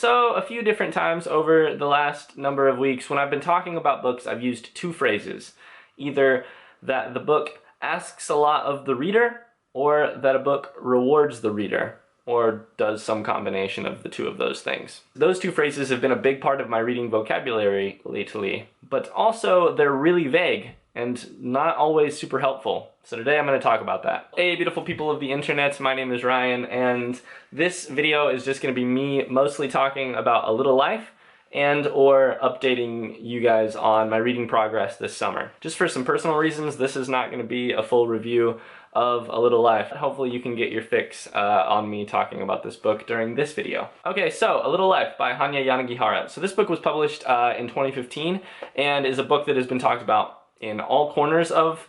So, a few different times over the last number of weeks, when I've been talking about books, I've used two phrases. Either that the book asks a lot of the reader, or that a book rewards the reader, or does some combination of the two of those things. Those two phrases have been a big part of my reading vocabulary lately, but also they're really vague and not always super helpful. So today I'm going to talk about that. Hey beautiful people of the internet, my name is Ryan, and this video is just going to be me mostly talking about A Little Life and or updating you guys on my reading progress this summer. Just for some personal reasons, this is not going to be a full review of A Little Life. Hopefully you can get your fix on me talking about this book during this video. Okay, so A Little Life by Hanya Yanagihara. So this book was published in 2015 and is a book that has been talked about in all corners of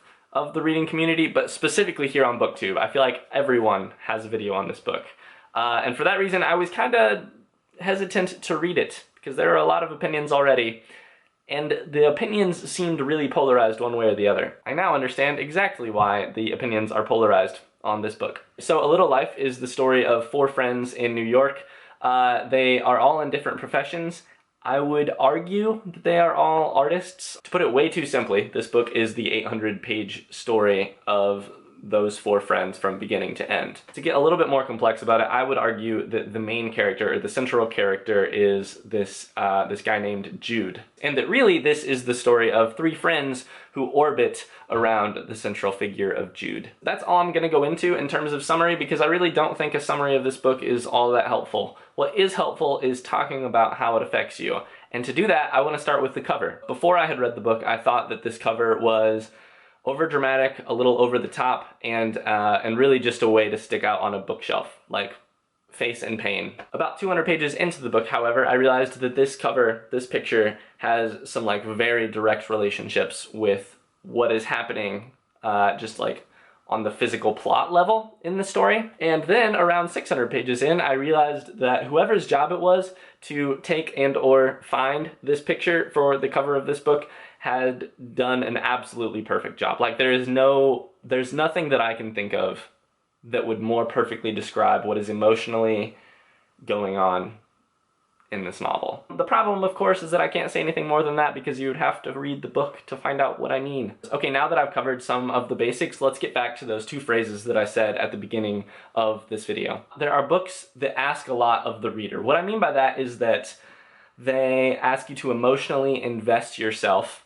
the reading community, but specifically here on BookTube. I feel like everyone has a video on this book. And for that reason, I was kind of hesitant to read it, because there are a lot of opinions already, and the opinions seemed really polarized one way or the other. I now understand exactly why the opinions are polarized on this book. So A Little Life is the story of four friends in New York. They are all in different professions. I would argue that they are all artists. To put it way too simply, this book is the 800-page story of those four friends from beginning to end. To get a little bit more complex about it, I would argue that the main character, or the central character, is this guy named Jude. And that really this is the story of three friends who orbit around the central figure of Jude. That's all I'm gonna go into in terms of summary, because I really don't think a summary of this book is all that helpful. What is helpful is talking about how it affects you. And to do that, I want to start with the cover. Before I had read the book, I thought that this cover was over-dramatic, a little over the top, and really just a way to stick out on a bookshelf, like Face and Pain. About 200 pages into the book, however, I realized that this cover, this picture, has some like very direct relationships with what is happening just like on the physical plot level in the story. And then around 600 pages in, I realized that whoever's job it was to take and or find this picture for the cover of this book had done an absolutely perfect job. Like there's nothing that I can think of that would more perfectly describe what is emotionally going on in this novel. The problem, of course, is that I can't say anything more than that, because you would have to read the book to find out what I mean. Okay, now that I've covered some of the basics, let's get back to those two phrases that I said at the beginning of this video. There are books that ask a lot of the reader. What I mean by that is that they ask you to emotionally invest yourself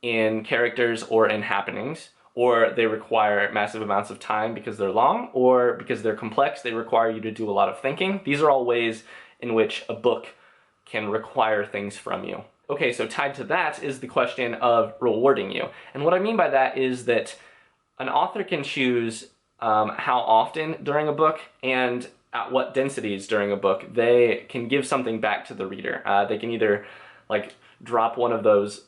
in characters or in happenings, or they require massive amounts of time because they're long, or because they're complex, they require you to do a lot of thinking. These are all ways in which a book can require things from you. Okay, so tied to that is the question of rewarding you. And what I mean by that is that an author can choose how often during a book and at what densities during a book they can give something back to the reader. They can either like drop one of those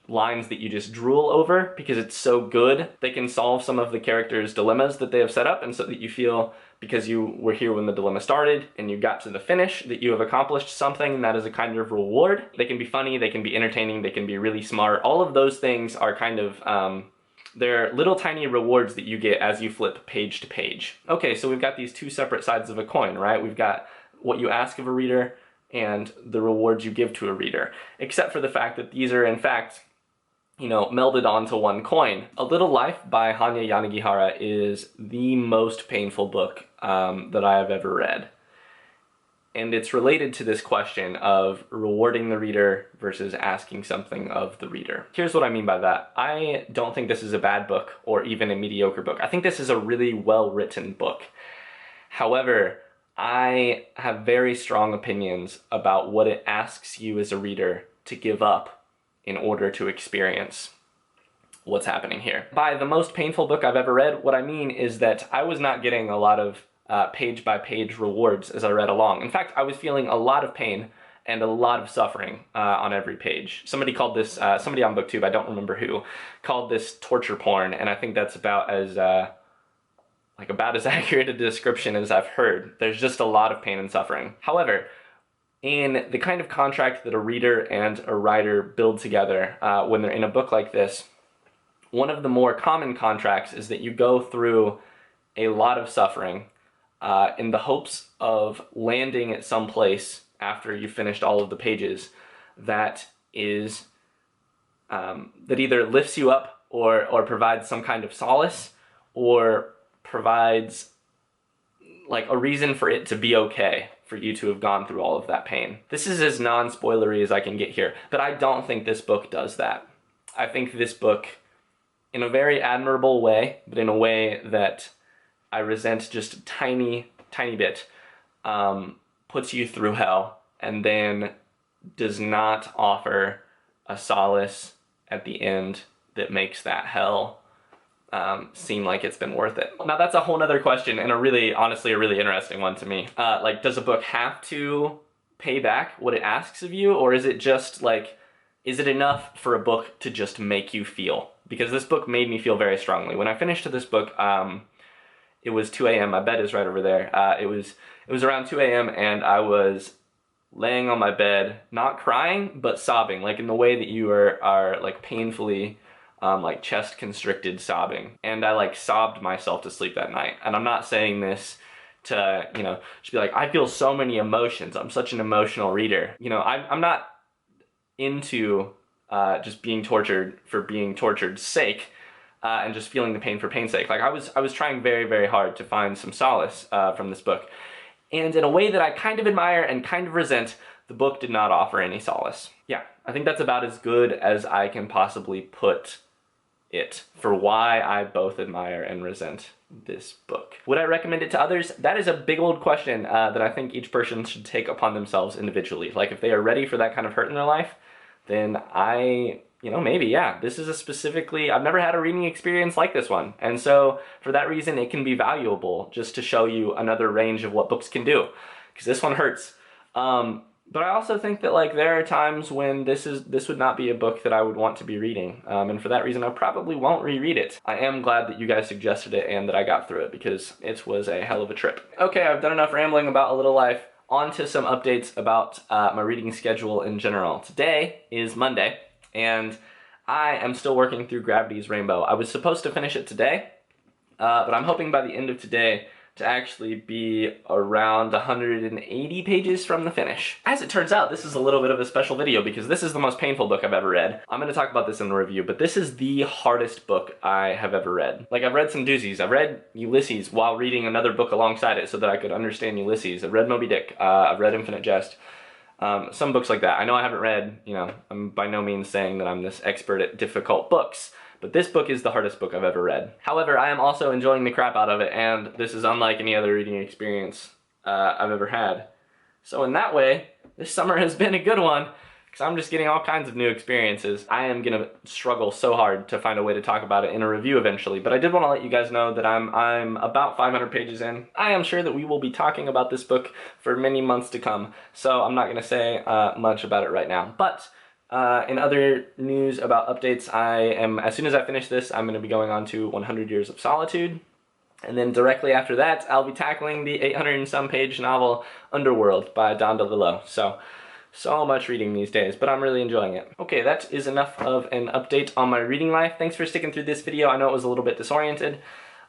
lines that you just drool over because it's so good. They can solve some of the characters' dilemmas that they have set up, and so that you feel, because you were here when the dilemma started and you got to the finish, that you have accomplished something, and that is a kind of reward. They can be funny, they can be entertaining, they can be really smart. All of those things are kind of they're little tiny rewards that you get as you flip page to page. Okay, so we've got these two separate sides of a coin, right? We've got what you ask of a reader and the rewards you give to a reader, except for the fact that these are in fact, you know, melded onto one coin. A Little Life by Hanya Yanagihara is the most painful book that I have ever read. And it's related to this question of rewarding the reader versus asking something of the reader. Here's what I mean by that. I don't think this is a bad book or even a mediocre book. I think this is a really well-written book. However, I have very strong opinions about what it asks you as a reader to give up in order to experience what's happening here. By the most painful book I've ever read, what I mean is that I was not getting a lot of page-by-page rewards as I read along. In fact, I was feeling a lot of pain and a lot of suffering on every page. Somebody called this, somebody on BookTube, I don't remember who, called this torture porn, and I think that's about as accurate a description as I've heard. There's just a lot of pain and suffering. However, in the kind of contract that a reader and a writer build together when they're in a book like this, one of the more common contracts is that you go through a lot of suffering in the hopes of landing at some place after you've finished all of the pages that is that either lifts you up or provides some kind of solace or provides like a reason for it to be okay for you to have gone through all of that pain. This is as non-spoilery as I can get here, but I don't think this book does that. I think this book, in a very admirable way, but in a way that I resent just a tiny, tiny bit, puts you through hell and then does not offer a solace at the end that makes that hell seem like it's been worth it. Now that's a whole nother question and honestly a really interesting one to me. Like, does a book have to pay back what it asks of you, or is it just like, is it enough for a book to just make you feel? Because this book made me feel very strongly. When I finished this book, it was 2 a.m. My bed is right over there. It was around 2 a.m. and I was laying on my bed, not crying, but sobbing, like in the way that you are like painfully like chest constricted sobbing. And I like sobbed myself to sleep that night. And I'm not saying this to, you know, just be like, I feel so many emotions. I'm such an emotional reader. You know, I'm not into just being tortured for being tortured's sake and just feeling the pain for pain's sake. Like I was trying very, very hard to find some solace from this book. And in a way that I kind of admire and kind of resent, the book did not offer any solace. Yeah, I think that's about as good as I can possibly put it for why I both admire and resent this book. Would I recommend it to others? That is a big old question that I think each person should take upon themselves individually. Like if they are ready for that kind of hurt in their life, then maybe, yeah, this is I've never had a reading experience like this one. And so for that reason, it can be valuable just to show you another range of what books can do, because this one hurts. But I also think that like there are times when this would not be a book that I would want to be reading. And for that reason, I probably won't reread it. I am glad that you guys suggested it and that I got through it, because it was a hell of a trip. Okay, I've done enough rambling about A Little Life. On to some updates about my reading schedule in general. Today is Monday, and I am still working through Gravity's Rainbow. I was supposed to finish it today, but I'm hoping by the end of today to actually be around 180 pages from the finish. As it turns out, this is a little bit of a special video because this is the most painful book I've ever read. I'm going to talk about this in the review, but this is the hardest book I have ever read. Like, I've read some doozies. I've read Ulysses while reading another book alongside it so that I could understand Ulysses. I've read Moby Dick. I've read Infinite Jest. Some books like that. I know I haven't read, I'm by no means saying that I'm this expert at difficult books, but this book is the hardest book I've ever read. However, I am also enjoying the crap out of it, and this is unlike any other reading experience I've ever had. So in that way, this summer has been a good one, because I'm just getting all kinds of new experiences. I am going to struggle so hard to find a way to talk about it in a review eventually, but I did want to let you guys know that I'm about 500 pages in. I am sure that we will be talking about this book for many months to come, so I'm not going to say much about it right now. But in other news about updates, as soon as I finish this, I'm going to be going on to 100 Years of Solitude. And then directly after that, I'll be tackling the 800 and some page novel Underworld by Don DeLillo. So much reading these days, but I'm really enjoying it. Okay, that is enough of an update on my reading life. Thanks for sticking through this video. I know it was a little bit disoriented,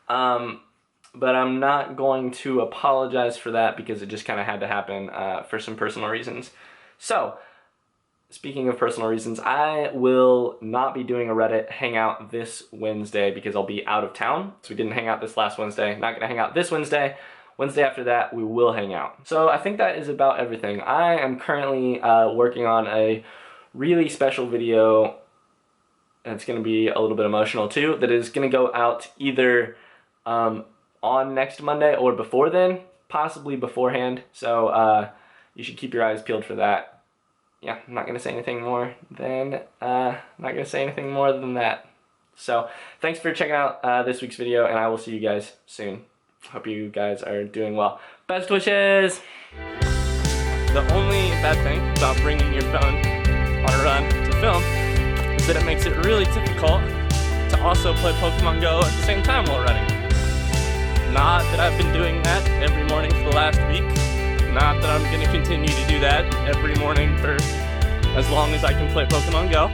but I'm not going to apologize for that because it just kind of had to happen for some personal reasons. So, speaking of personal reasons, I will not be doing a Reddit hangout this Wednesday because I'll be out of town. So we didn't hang out this last Wednesday. Not gonna hang out this Wednesday. Wednesday after that, we will hang out. So I think that is about everything. I am currently working on a really special video, and it's gonna be a little bit emotional too, that is gonna go out either on next Monday or before then, possibly beforehand. So you should keep your eyes peeled for that. Yeah, I'm not gonna say anything more than that. So thanks for checking out this week's video, and I will see you guys soon. Hope you guys are doing well. Best wishes! The only bad thing about bringing your phone on a run to film is that it makes it really difficult to also play Pokemon Go at the same time while running. Not that I've been doing that every morning for the last week. Not that I'm going to continue to do that every morning for as long as I can play Pokemon Go.